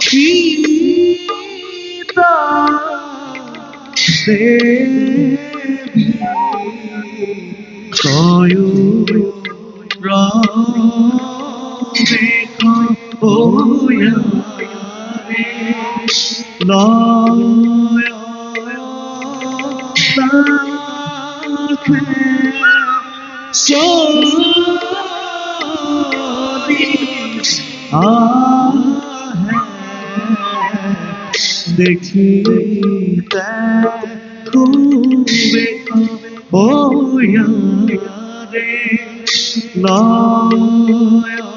সীতা দেবী কয়ু রেখা ওয়া রে লয় লাখে सोनी आहे देखीते खूबे होया रे लाया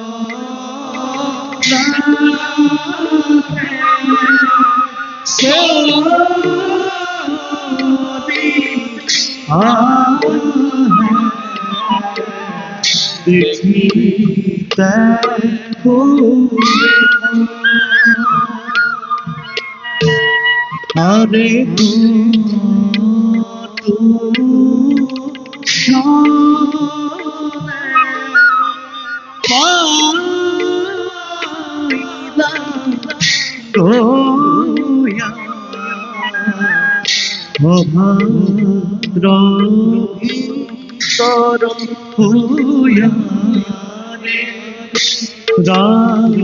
सोनी आहे देखीते खूबे अरे तू पाइला गोया भद्रगी तर हुया Ram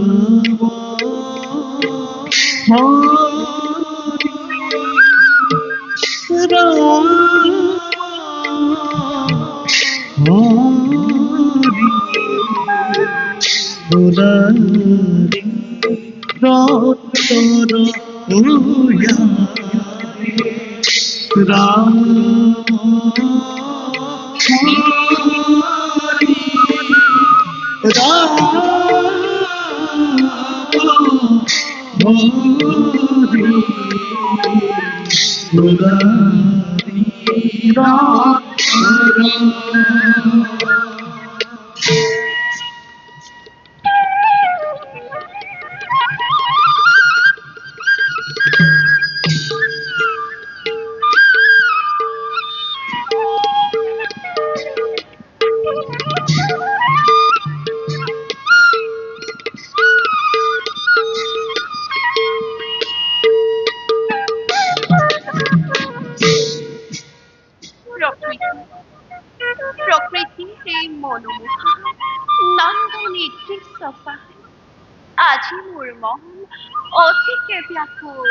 Mulari Rotoro Uya Ram Hari Ram Hari Mulari Rotoro প্রকৃতি এই মনোমোহা নন্দনী দৃশ্যপা আজি মোৰ মন অতিকে ব্যাকুল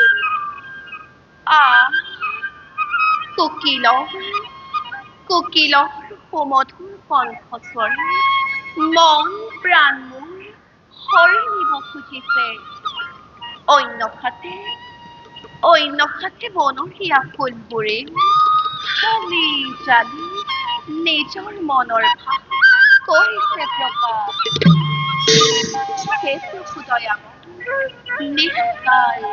কোকিল কোকিল সুমধুৰ কণ্ঠস্বৰ মন প্ৰাণ মোৰ হৰি নিব খুজিছে অন্যখাতে বনৰীয়া ফুলবোৰে হালি জালি নিজৰ মনৰ ভাৱ কৰিছে প্ৰকাশ সেইটো সুদয়াম নিষ্কাল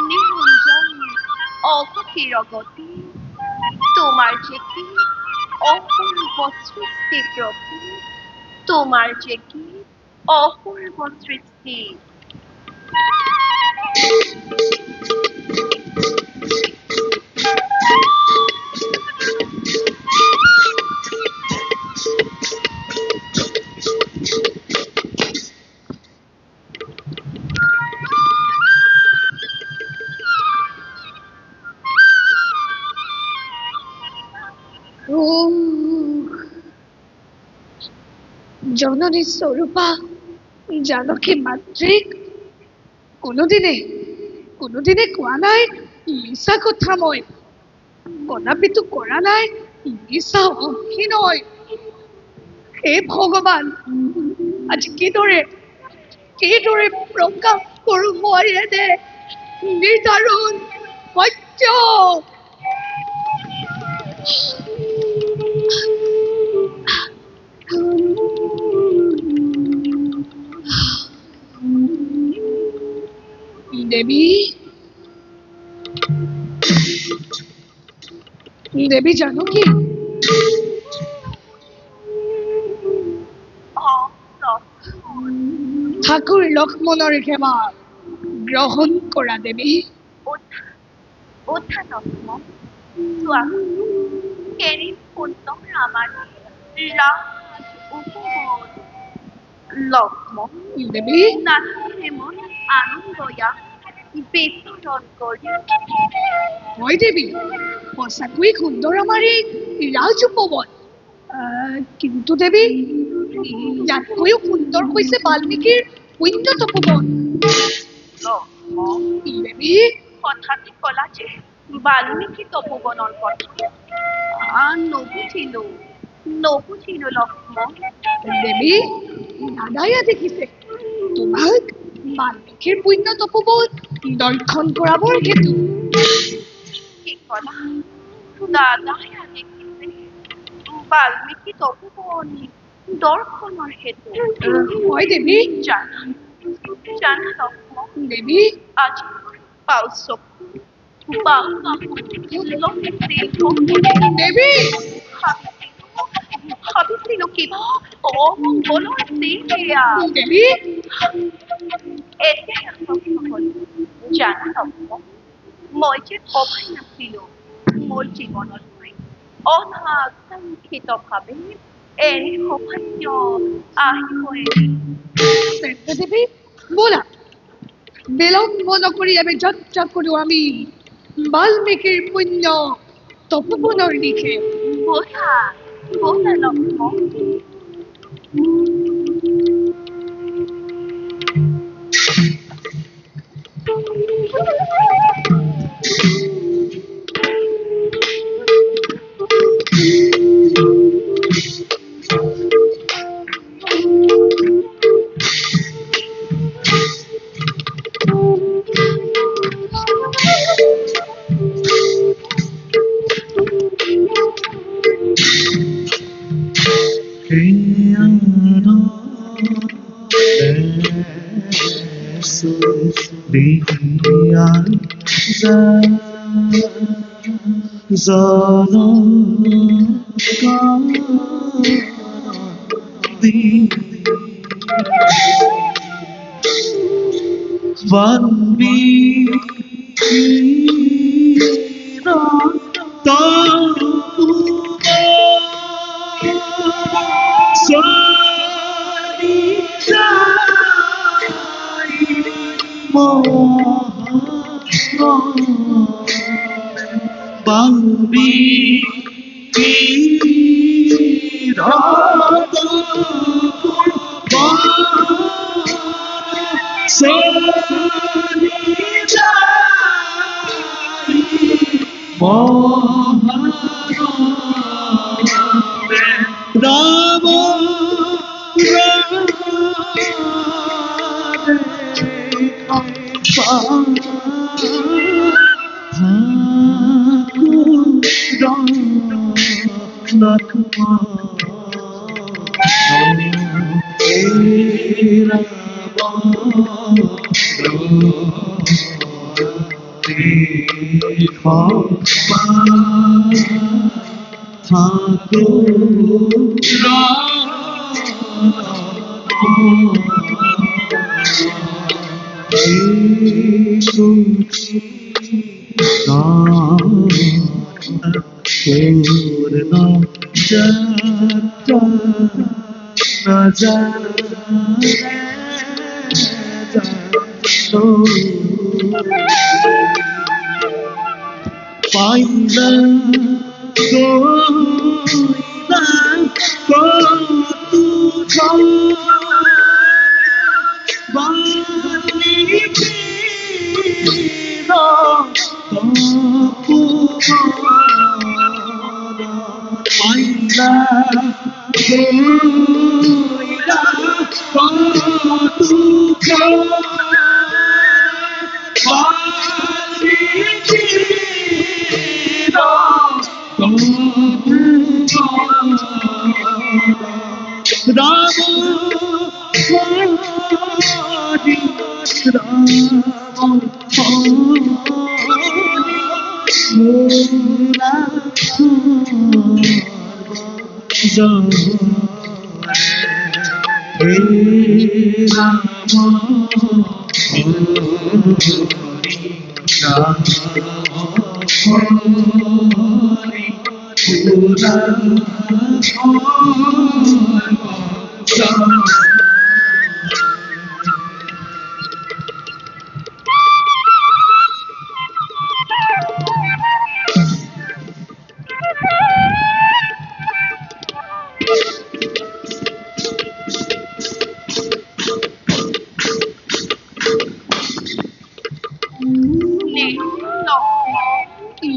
নিৰঞ্জন অগতিৰ গতি তোমাৰ যে কি অপূৰ্ব সৃষ্টি প্ৰভু তোমাৰ যে কি অপূৰ্ব সৃষ্টি জননী স্বৰূপা জানকী মাতৃক কোনোদিনে কোৱা নাই মিছা কথা মই কদাপিতো কৰা নাই মিছা অভিনয় হে ভগৱান আজি কিদৰে প্ৰকাশ কৰো মই এনে নিদাৰুণ সত্য দেবী জানকী ঠাকুৰ লক্ষ্মণৰ সেৱা গ্ৰহণ কৰা দেবী ওঠা লক্ষ্মণ চোৱা কেনে সুন্দৰ আমাৰ ৰাজ উপবন লক্ষ্মণ দেবী নানা এমন আনন্দয়া বিতৰণ কৰি হয় দেবী, সঁচাকৈ সুন্দৰ আমাৰ এই ৰাজ উপবন। কিন্তু দেবী, ইয়াতকৈও সুন্দৰ হৈছে বাল্মীকিৰ পুণ্য তপোবন। লক্ষ্মণ দেবী হঠাতে কলা যে বাল্মীকি তপোবনৰ কথা নুবুজিলো লক্ষ্মণ। দেবী, দাদাইয়া দেখিছে তোমাক বাল্মীকিৰ পুণ্য তপোবন দৰ্শন কৰাবৰ হেতু। কি কলা? দাদাই দেখিছে বাল্মীকি তপোবন দৰ্শনৰ হেতু। হয় দেবী। জানা লক্ষ্মণ, দেবী আজি পাও চকু পাও বাহু দেবী ভাবিছিলো কিবা অমংগলৰ দিন এয়া। দেবী এতিয়া সত্য হ'ল। জানা লক্ষ্মণ, মই যে ভবাই নাছিলো মোৰ জীৱনত অনাকাংক্ষিতভাৱে এনে সৌভাগ্য আহিব এনে। তেন্তে দেবী ব'লা, বিলম্ব নকৰি আমি যাত্ৰা কৰো আমি বাল্মীকিৰ পুণ্য তপোবনৰ দিশে। ব'লা লক্ষ্মণ।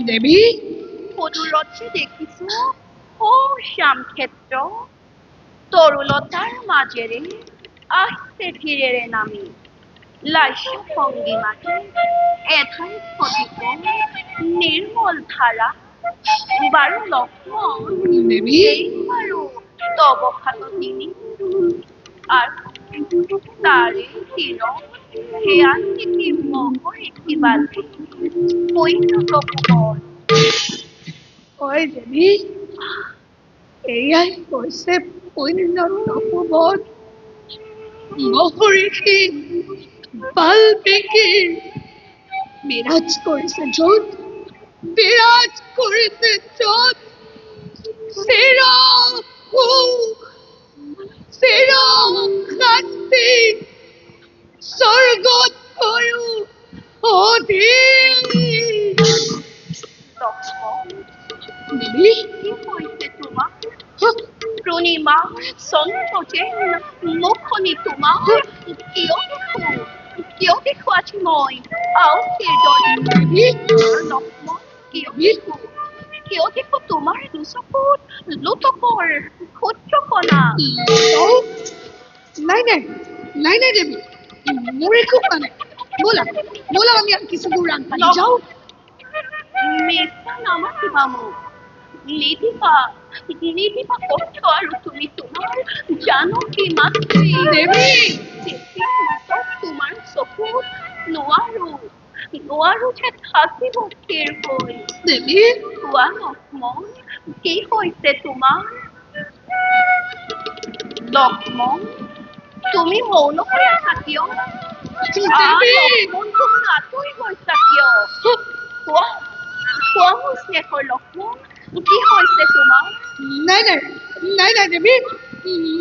দেৱী সদূৰতে দেখিছো শ্যাম ক্ষেত্ৰ তৰুলতাৰ মাজেৰে আহিছে ধীৰেৰে নামি লাস্য ভংগী মাৰি এঠাই ফটিব নিৰ্মল ধাৰা বাৰু লক্ষ্মণ দেৱী এই বাৰু তব খাতনি আৰু তাৰে কিৰণ সেয়া নেকি মহৰি কিবালি পৈণত কোমল হয় দেৱী এয়াই হৈছে পৈণত কোমল মহৰ্ষি বাল্মীকিৰ বিৰাজ কৰিছে য'ত বিৰাজ কৰিছে য'ত চিৰ সুখ চিৰ শান্তি স্বৰ্গত হৈও অধীৰ লক্ষ্মণ দেৱী কি হৈছে তোমাৰ প্ৰণিমা চন্দ্ৰতে মুখনি তোমাৰ কিয় দেখো আজি মই আউসীৰ দৰে দেৱী লক্ষ্মণ কিয় দেখো তোমাৰ দুচকুত লোটকৰ ক্ষুদ্ৰকণা নাই নাই নাই নাই দেৱী মোৰ একো কোৱা নাই ব'লা ব'লা আমি আৰু কিছু দূৰ আগবাঢ়ি যাওঁ মিছা নামাতিবা মোক নিদিবা কষ্ট আৰু তুমি তোমাৰ জানকী মাতৃ দেৱী তেতিয়া তোমাৰ চকুত নোৱাৰো যে থাকিব থিৰ হৈ দেৱী কোৱা লক্ষ্মণ কি হৈছে তোমাৰ লক্ষ্মণ তুমি মৌন হৈ আছা কিয় লক্ষ্মণ তুমি আঁতৰি গৈছা কিয় কোৱা মোৰ স্নেহৰ লক্ষ্মণ কি হৈছে তোমাৰ নাই নাই নাই নাই দেৱী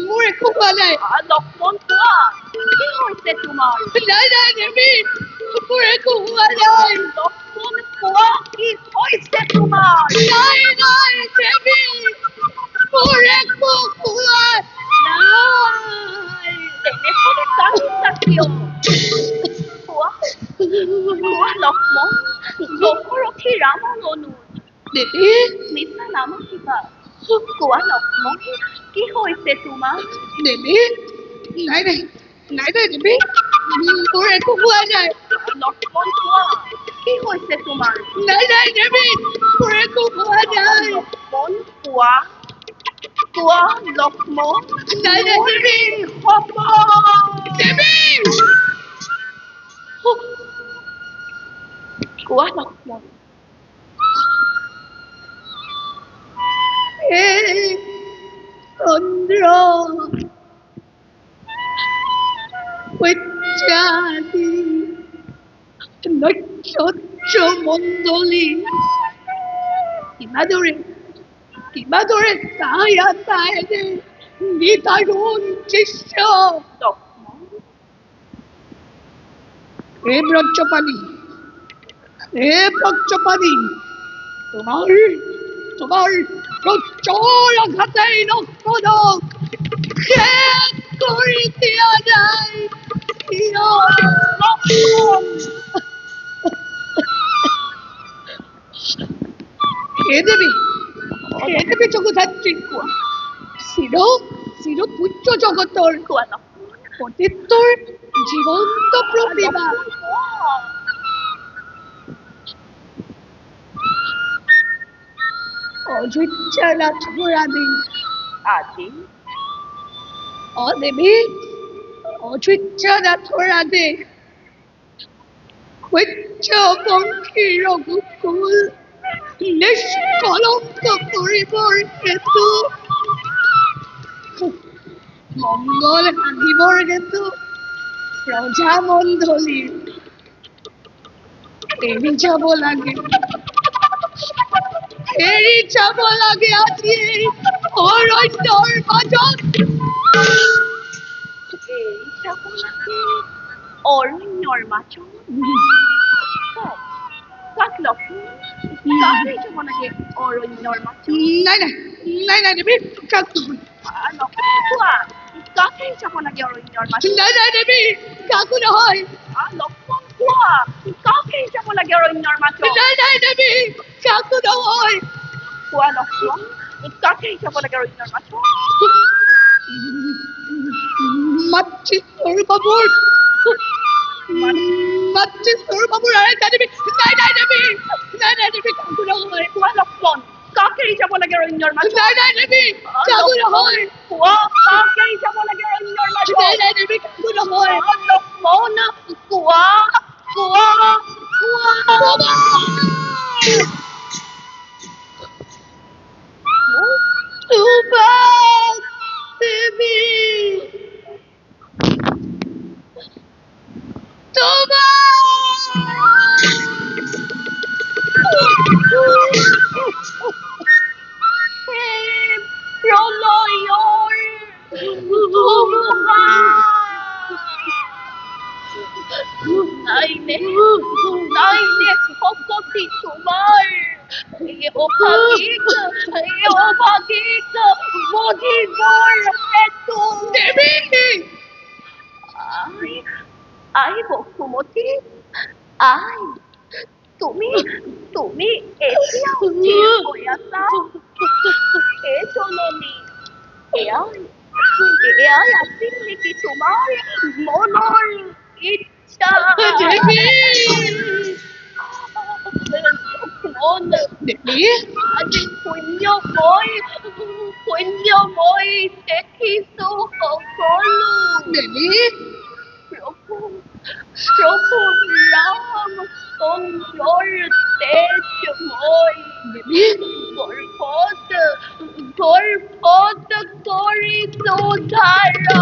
মোৰ একো কোৱা নাই লক্ষ্মণ কোৱা কি হৈছে তোমাৰ নাই নাই দেৱী মোৰ একো হোৱা নাই লক্ষ্মণ কোৱা কি হৈছে তোমাৰ নাই নাই দেৱী মোৰ একো হোৱা নাই তেনেহ'লে কান্দিছা কিয় কোৱা লক্ষ্মণ দশৰথী ৰামৰ অনুজ দেৱী মিছা নামাতিবা কোৱা লক্ষ্মণ কি হৈছে তোমাৰ দেৱী নাই নাই নাই নাই দেৱী মোৰ একো হোৱা নাই লক্ষ্মণ কোৱা কি হৈছে তোমাৰ নাই নাই দেৱী মোৰ একো হোৱা নাই লক্ষ্মণ কোৱা লক্ষ্মণ নাই নাই দেৱী হ'ব দেৱী কোৱা লক্ষ্মণ এই চন্দ্ৰ সূৰ্যাদি নক্ষত্ৰ মণ্ডলী কিবাদৰে ছায়াৰে নিদাৰুণ দৃশ্য লক্ষ্মণ হে ব্ৰজপাণি তোমাৰ প্ৰচৰ আঘাতেই নখনক শেষ কৰি দিয়া যায় হে দেৱী জগধাত্ৰী কোৱা চিৰ পুত্ৰ জগতৰ কোৱা লক্ষ্মণ পতিত্বৰ জীৱন্ত প্ৰতিভা অযোধ্যা ৰাথোৰ আজি দেৱী অযোধ্যা ৰাথোৰ আদেশ সূৰ্য বংশী ৰঘুকুল নিষ্কলংক কৰিবৰ হেতু মংগল সাধিবৰ হেতু প্ৰজামণ্ডলীৰ এৰি যাব লাগে আজি এই অৰণ্যৰ মাজত অৰণ্যৰ মাজত কাক লক্ষ্মণ কাক যাব লাগে অৰণ্যৰ মাজত নাই নাই দেৱী কাক লক্ষ্মণ কোৱা কাকে যাব লাগে অৰণ্যৰ মাজত নাই দেৱী কাকো নহয় লক্ষ্মণ কোৱা কাকে যাব লাগে অৰণ্যৰ মাজত নাই দেৱী কাকো নহয় কোৱা নকোৱা কাকে যাব লাগে অন্যৰ মাজত মাতৃ বাবুৰ মাতৃ বাবুৰ আৰে জানিবি নাই নাই দেৱী কাকো নহয় কোৱা লক্ষ্মণ কাক এৰি যাব লাগে অন্যৰ মাজত নাই নাই দেৱী কাকো নহয় কোৱা কাক এৰি যাব লাগে অন্যৰ মাজত নাই নাই দেৱী কাকো নহয় লক্ষ্মণ কোৱা কোৱা কোৱা সুভাষ দেৱী নাইনে শক্তি তোমাৰ অভাগিক মজিবৰ হেতু দেৱী আই বসুমতী আই তুমি তুমি এতিয়াও থিৰ হৈ আছা হে জননী এয়াই আছিল নেকি তোমাৰ মনৰ ইচ্ছা দেৱী আজি পুণ্যময় দেখিছো সকলো দেৱী প্ৰভু ৰাম চন্দ্ৰৰ তেজময় গৰ্ভত কৰিছো ধাৰা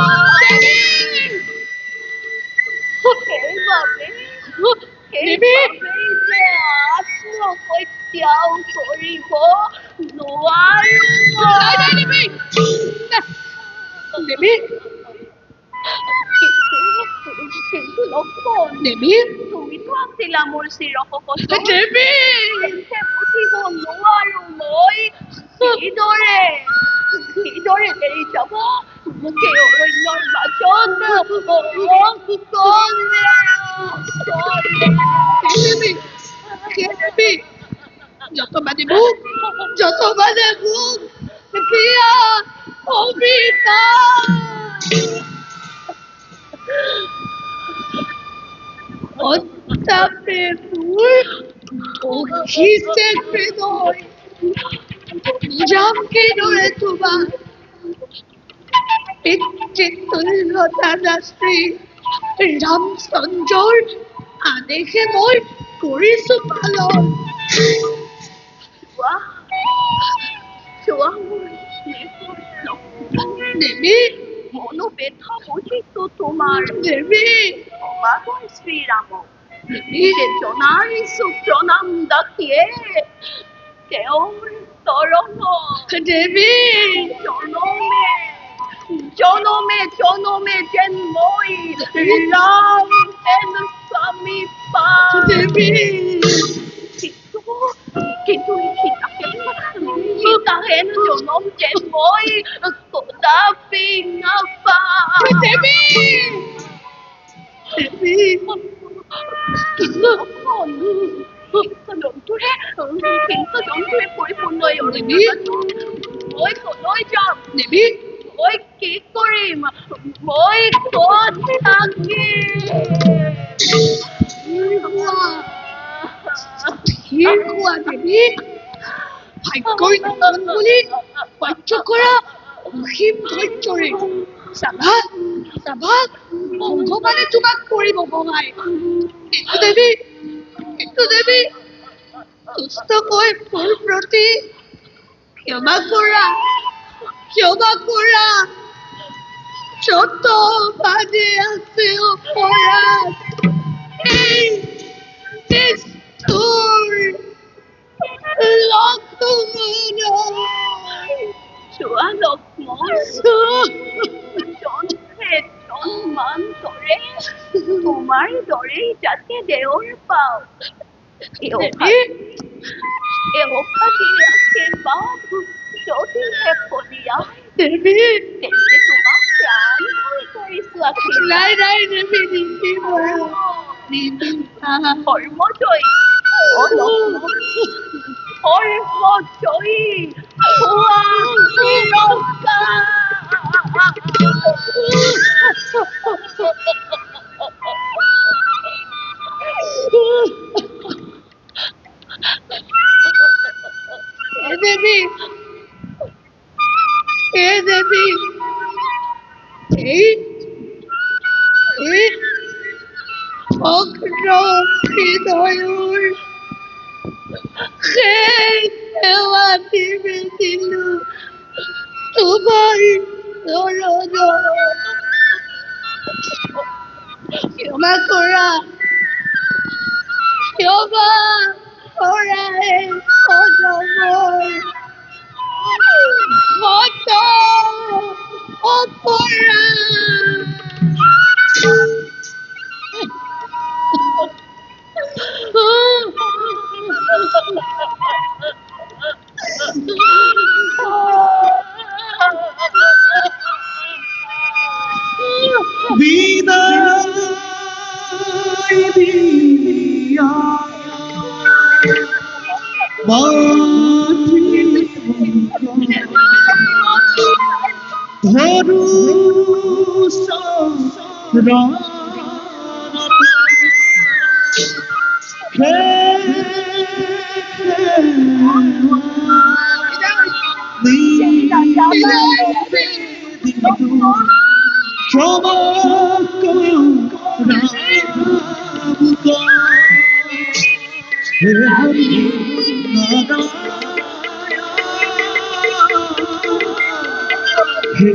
সেইবাবে যে আত্মহত্যাও কৰিব নোৱাৰো দেৱী কিন্তু লক্ষ্মণ দেৱী তুমিতো আছিলা মোৰ চিৰসপত দেৱী বুজিব নোৱাৰো মই কিদৰে এৰি যাব সেই অৰণ্যৰ মাজত দেৱী যত মানে মোক দিয়া অবিচাৰ অত্যাপে মোৰ অহিছে হৃদয় যাম কিদৰে তোমাৰ পিতৃতুল্যতাশ্ৰী ৰামচন্দ্ৰৰ আদেশে মই কৰিছো পালন চোৱা মোৰ দেৱী মনোবেদনা বুজিছো তোমাৰ দেৱী বাবা শ্ৰীৰামক দেৱী যে জনাইছো প্ৰণাম দাসীয়ে তেওঁৰ চৰণত দেৱী জনমে যেন মই ৰাম হেন স্বামী পাওঁ দেৱী কিন্তু সীতাহেন জনম যেন মই কদাপি নাপাওঁ দেৱী দেৱী জন্তুৰে পৰিপূৰ্ণ এই অৰণ্যটো মই কলৈ যাম দেৱী মই কি কৰিম মই ক'ত থাকিম স্থিৰ হোৱা দেৱী ভাগ্যই নন্দন বুলি সহ্য কৰা অসীম ধৈৰ্যৰে চাবা ভগৱানে তোমাক কৰিব সহায় কিন্তু দেৱী সুস্থকৈ মোৰ প্ৰতি ক্ষমা কৰা যত বাজে আছে অপৰাধ এই নিষ্ঠুৰ চোৱা লক্ষ্মণ জন্মান দৰে তোমাৰ দৰেই যাতে দেওৰ পাওঁ এওঁভাগিৰ আশীৰ্বাদ যদিহে ফলিয়াই তেন্তে তোমাক প্ৰাণ ভৰি কৰিছো কৰ্মজয়ী 헐벗어이 보아이런가. হে দেবী, হে দেবী, এই এই অগ্ন হৃদয়ৰ সেই সেৱা দিলো তোমাৰ চৰণত। ক্ষমা কৰা, ক্ষমা কৰা হে অজমৰ মত বিদায় দিয়া ধরু ক্ষমা হে হরি হে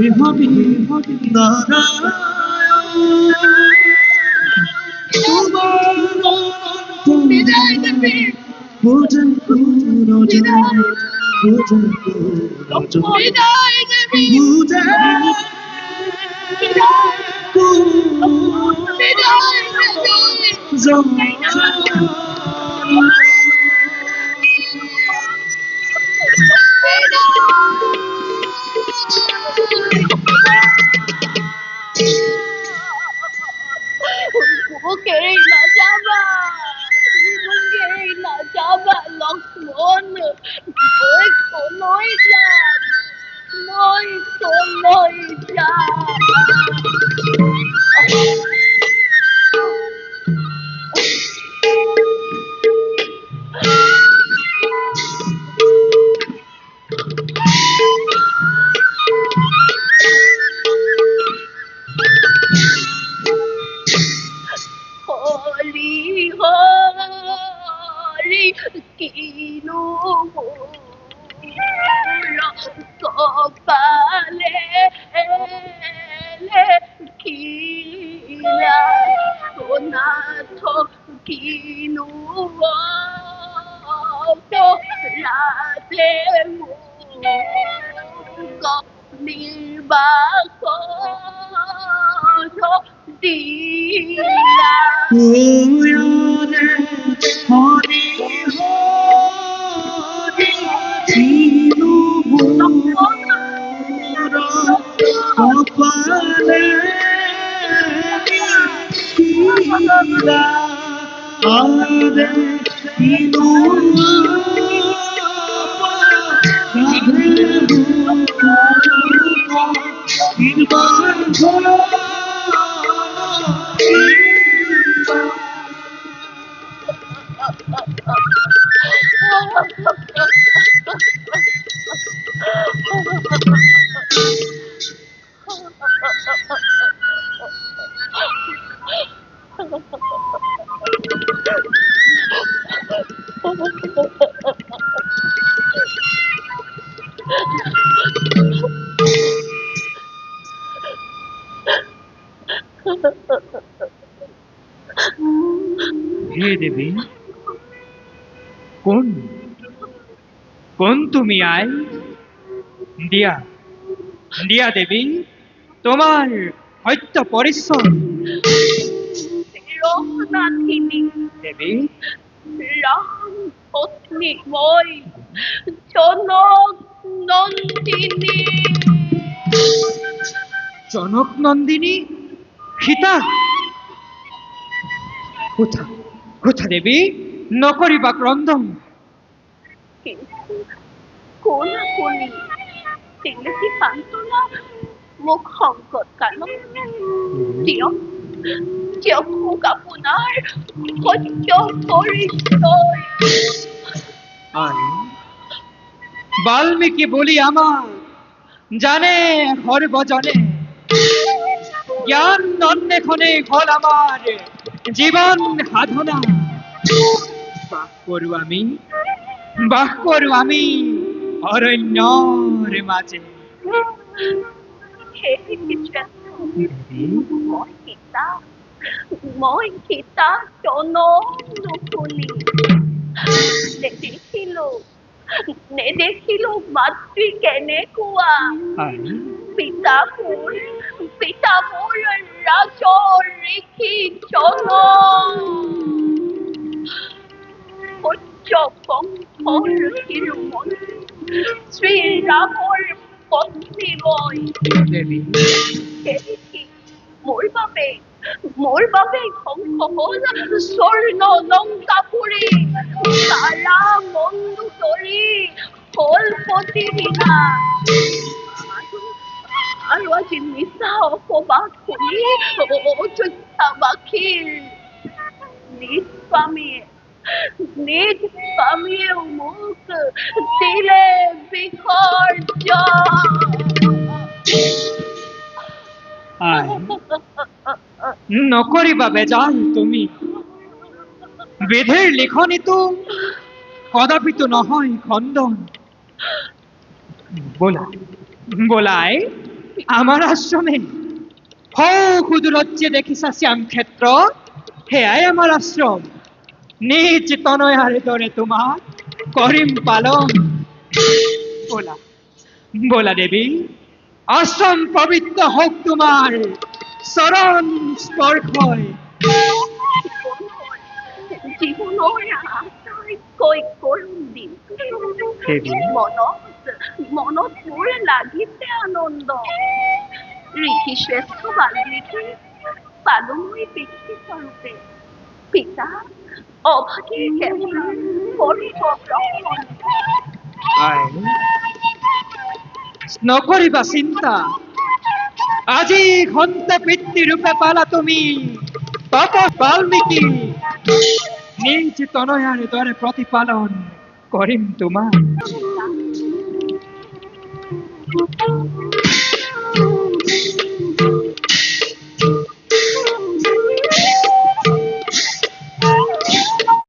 হরি নারায়ণ ভোজন ভোজন ভোজন বুকেই না যাবা, বুকেই না যাবা লক্ষ্মণ, মই কলৈ যাম, মই কলৈ যাম। হরি হরি কিনো কপালে খিলা নাথ কিনো রাধে নির্বাক দিলা। হরি হরি চিনু কপালে লীলা আরে চিনু হে দেবী, কোন কোন তুমি আই? দিয়া দিয়া দেবী, তোমার হত্য পরিশ্রম। রহনাথিনী দেবী, রাম পত্নী মই জনক নন্দিনী। জনক নন্দিনী সীতা কোথা কোথা দেবী? নকরিবা ক্রন্দন, কিন্তু কোলাকুলি tinggi pantula mukhang kot kano Diyo ko kapunar Kodyo koristoy Valmiki বলি আমার জানে সর্বজনে জ্ঞান অন্বেষণে ফল আমার জীবন সাধনা বাস কৰো আমি অৰণ্যৰ মাজে Moi kita tono nukuli Nedekilo matri kenekua Pita mul rajo riki tono Ocho pong hirumon Sri Ramor Potri boy দেবী Kediki Mor babe khongkhol sorno longkapuri Sara mondu tori hol potihina Aro jinisa opobakuli ojotta bakil Nid pami umuk dile bikhorja নকৰিবা বেজাল তুমি বেধেৰ লিখনিতো কদাপিতো নহয় খণ্ডন বোলাই আমাৰ আশ্ৰমে সুদূৰজ্যে দেখিছা শ্যাম ক্ষেত্ৰ সেয়াই আমাৰ আশ্ৰম নিজ তনয়াৰে দৰে তোমাক কৰিম পালন বোলা দেৱী আশ্ৰম পবিত্ৰ হওক তোমাৰ চৰণ স্পৰ্শই জীবনৰ আশাই কৈ কৰিম দিন মনত মোৰ লাগিছে আনন্দ ঋষি শ্ৰেষ্ঠ বাল্মীকি পালো মই পিতৃ স্বৰূপে পিতা অভাগীৰ কেৱল কৰিব ভ্ৰমণ নকৰিবা চিন্তা আজি ঘন্টা পিতৃ ৰূপে পালা তুমি বাল্মীকি নিজ তনয়াৰে দৰে প্ৰতিপালন কৰিম তোমাৰ